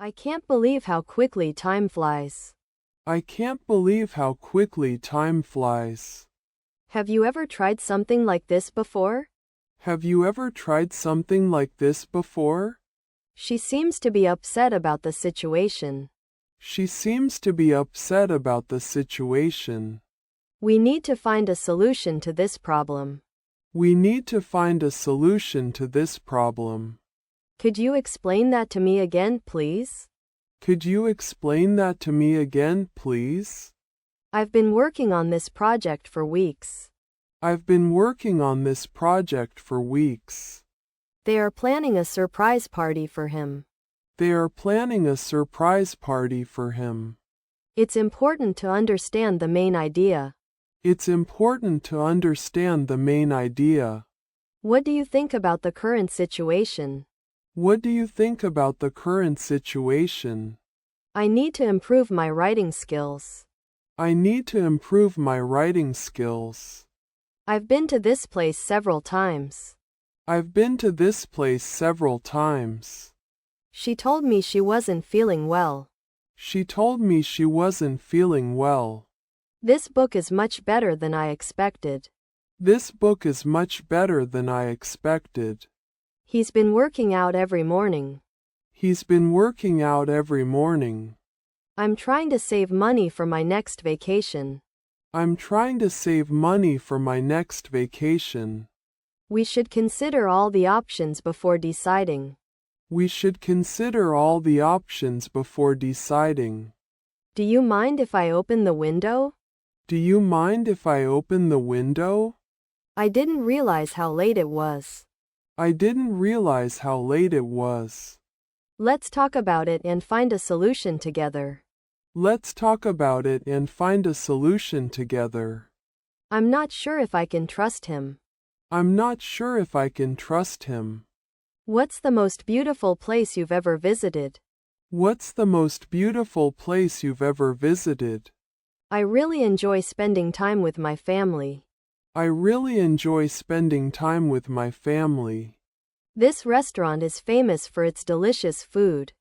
I can't believe how quickly time flies. I can't believe how quickly time flies. Have you ever tried something like this before? Have you ever tried something like this before? She seems to be upset about the situation. She seems to be upset about the situation. We need to find a solution to this problem. We need to find a solution to this problem. Could you explain that to me again, please? Could you explain that to me again, please? I've been working on this project for weeks. I've been working on this project for weeks. They are planning a surprise party for him. They are planning a surprise party for him. It's important to understand the main idea. It's important to understand the main idea. What do you think about the current situation? What do you think about the current situation? I need to improve my writing skills. I need to improve my writing skills. I've been to this place several times. I've been to this place several times. She told me she wasn't feeling well. She told me she wasn't feeling well. This book is much better than I expected. This book is much better than I expected. He's been working out every morning. He's been working out every morning. I'm trying to save money for my next vacation. I'm trying to save money for my next vacation. We should consider all the options before deciding. We should consider all the options before deciding. Do you mind if I open the window? Do you mind if I open the window? I didn't realize how late it was. I didn't realize how late it was. Let's talk about it and find a solution together. Let's talk about it and find a solution together. I'm not sure if I can trust him. I'm not sure if I can trust him. What's the most beautiful place you've ever visited? What's the most beautiful place you've ever visited? I really enjoy spending time with my family. I really enjoy spending time with my family. This restaurant is famous for its delicious food.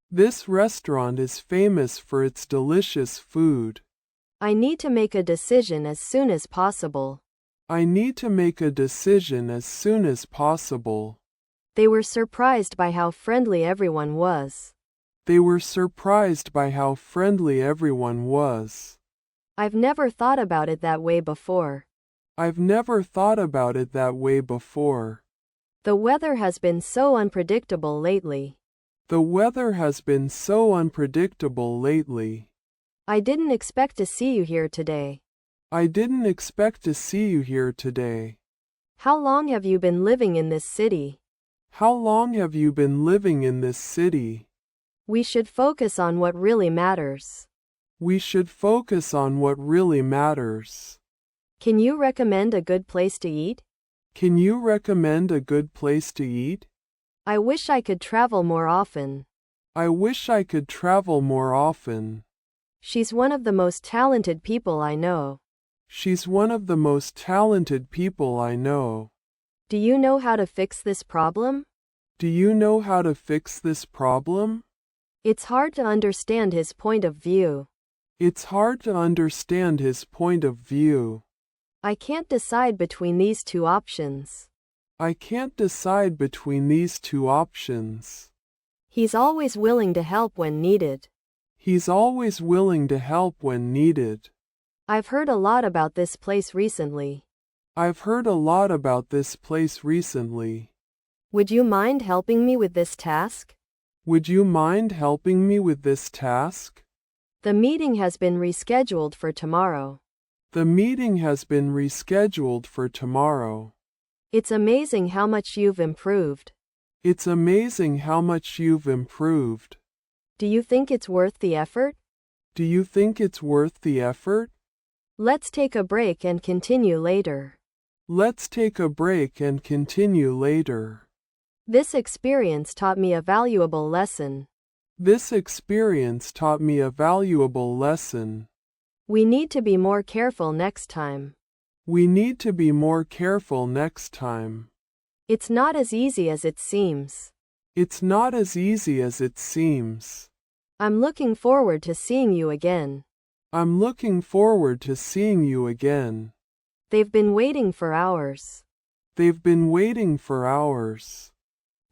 This restaurant is famous for its delicious food. I need to make a decision as soon as possible. I need to make a decision as soon as possible. They were surprised by how friendly everyone was. They were surprised by how friendly everyone was. I've never thought about it that way before. I've never thought about it that way before. The weather has been so unpredictable lately. The weather has been so unpredictable lately. I didn't expect to see you here today. I didn't expect to see you here today. How long have you been living in this city? How long have you been living in this city? We should focus on what really matters. We should focus on what really matters. Can you recommend a good place to eat? Can you recommend a good place to eat? I wish I could travel more often. I wish I could travel more often. She's one of the most talented people I know. She's one of the most talented people I know. Do you know how to fix this problem? Do you know how to fix this problem? It's hard to understand his point of view. It's hard to understand his point of view. I can't decide between these two options. I can't decide between these two options. He's always willing to help when needed. He's always willing to help when needed. I've heard a lot about this place recently. I've heard a lot about this place recently. Would you mind helping me with this task? Would you mind helping me with this task? The meeting has been rescheduled for tomorrow. The meeting has been rescheduled for tomorrow. It's amazing how much you've improved. It's amazing how much you've improved. Do you think it's worth the effort? Do you think it's worth the effort? Let's take a break and continue later. Let's take a break and continue later. This experience taught me a valuable lesson. This experience taught me a valuable lesson. We need to be more careful next time. We need to be more careful next time. It's not as easy as it seems. It's not as easy as it seems. I'm looking forward to seeing you again. I'm looking forward to seeing you again. They've been waiting for hours. They've been waiting for hours.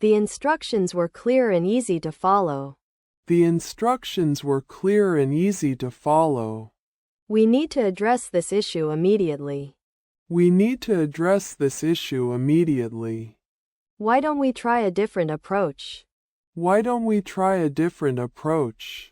The instructions were clear and easy to follow. The instructions were clear and easy to follow. We need to address this issue immediately. We need to address this issue immediately. Why don't we try a different approach? Why don't we try a different approach?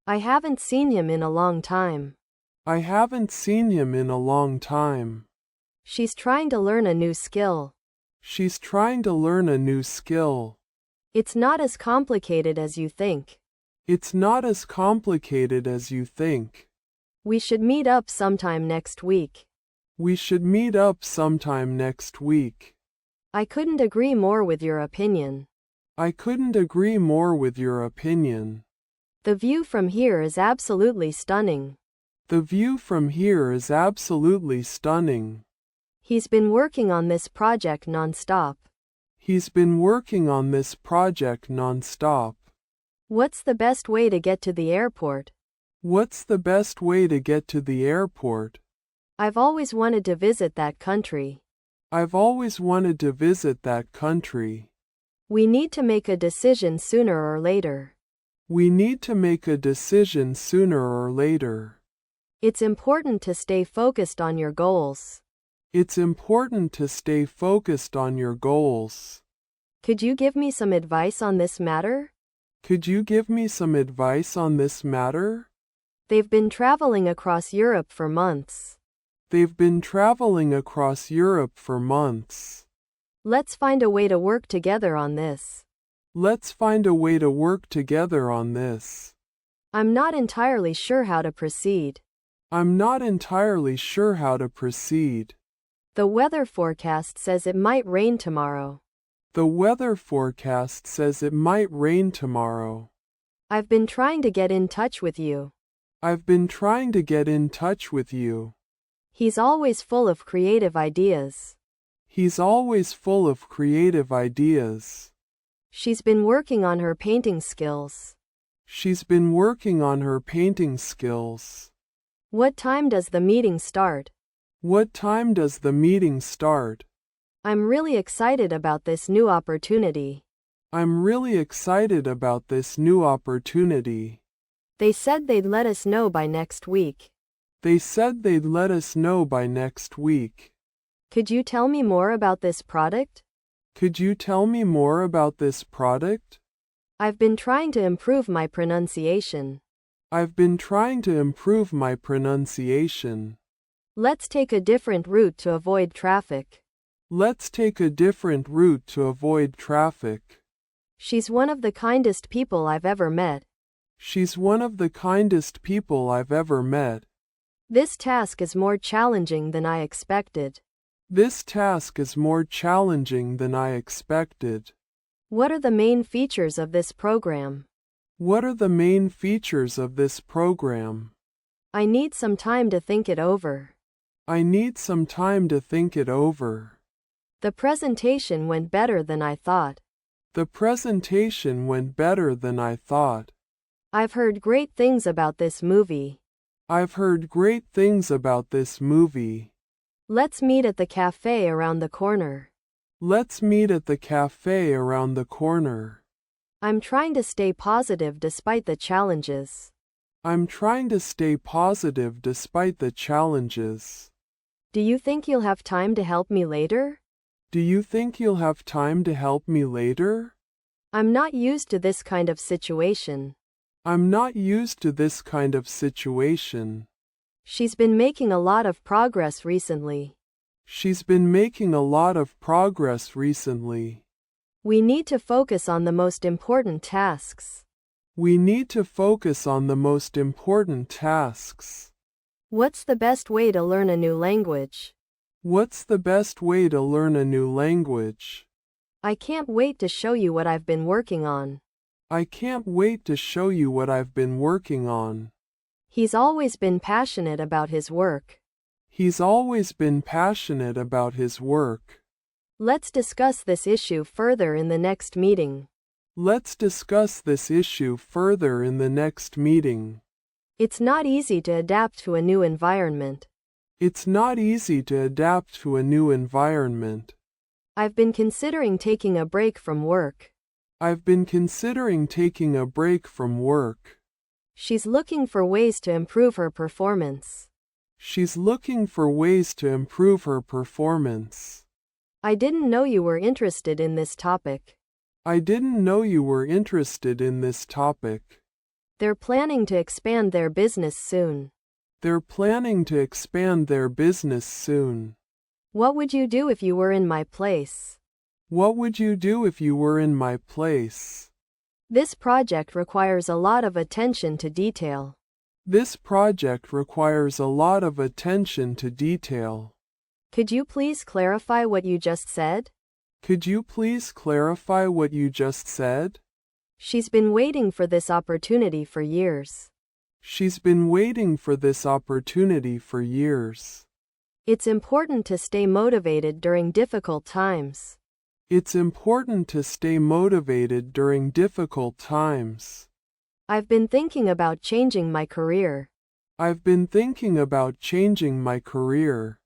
I haven't seen him in a long time. I haven't seen him in a long time. She's trying to learn a new skill. She's trying to learn a new skill. It's not as complicated as you think. It's not as complicated as you think. We should meet up sometime next week. We should meet up sometime next week. I couldn't agree more with your opinion. I couldn't agree more with your opinion. The view from here is absolutely stunning. The view from here is absolutely stunning. He's been working on this project non-stop. He's been working on this project non-stop. What's the best way to get to the airport? What's the best way to get to the airport? I've always wanted to visit that country. I've always wanted to visit that country. We need to make a decision sooner or later. We need to make a decision sooner or later. It's important to stay focused on your goals. It's important to stay focused on your goals. Could you give me some advice on this matter? Could you give me some advice on this matter? They've been traveling across Europe for months. They've been traveling across Europe for months. Let's find a way to work together on this. Let's find a way to work together on this. I'm not entirely sure how to proceed. I'm not entirely sure how to proceed. The weather forecast says it might rain tomorrow. The weather forecast says it might rain tomorrow. I've been trying to get in touch with you. I've been trying to get in touch with you. He's always full of creative ideas. He's always full of creative ideas. She's been working on her painting skills. She's been working on her painting skills. What time does the meeting start? What time does the meeting start? I'm really excited about this new opportunity. I'm really excited about this new opportunity. They said they'd let us know by next week. They said they'd let us know by next week. Could you tell me more about this product? Could you tell me more about this product? I've been trying to improve my pronunciation. I've been trying to improve my pronunciation. Let's take a different route to avoid traffic. Let's take a different route to avoid traffic. She's one of the kindest people I've ever met. She's one of the kindest people I've ever met. This task is more challenging than I expected. This task is more challenging than I expected. What are the main features of this program? What are the main features of this program? I need some time to think it over. I need some time to think it over. The presentation went better than I thought. The presentation went better than I thought. I've heard great things about this movie. I've heard great things about this movie. Let's meet at the cafe around the corner. Let's meet at the cafe around the corner. I'm trying to stay positive despite the challenges. I'm trying to stay positive despite the challenges. Do you think you'll have time to help me later? Do you think you'll have time to help me later? I'm not used to this kind of situation. I'm not used to this kind of situation. She's been making a lot of progress recently. She's been making a lot of progress recently. We need to focus on the most important tasks. We need to focus on the most important tasks. What's the best way to learn a new language? What's the best way to learn a new language? I can't wait to show you what I've been working on. I can't wait to show you what I've been working on. He's always been passionate about his work. He's always been passionate about his work. Let's discuss this issue further in the next meeting. Let's discuss this issue further in the next meeting. It's not easy to adapt to a new environment. It's not easy to adapt to a new environment. I've been considering taking a break from work. I've been considering taking a break from work. She's looking for ways to improve her performance. She's looking for ways to improve her performance. I didn't know you were interested in this topic. I didn't know you were interested in this topic. They're planning to expand their business soon. They're planning to expand their business soon. What would you do if you were in my place? What would you do if you were in my place? This project requires a lot of attention to detail. This project requires a lot of attention to detail. Could you please clarify what you just said? Could you please clarify what you just said? She's been waiting for this opportunity for years. She's been waiting for this opportunity for years. It's important to stay motivated during difficult times. It's important to stay motivated during difficult times. I've been thinking about changing my career. I've been thinking about changing my career.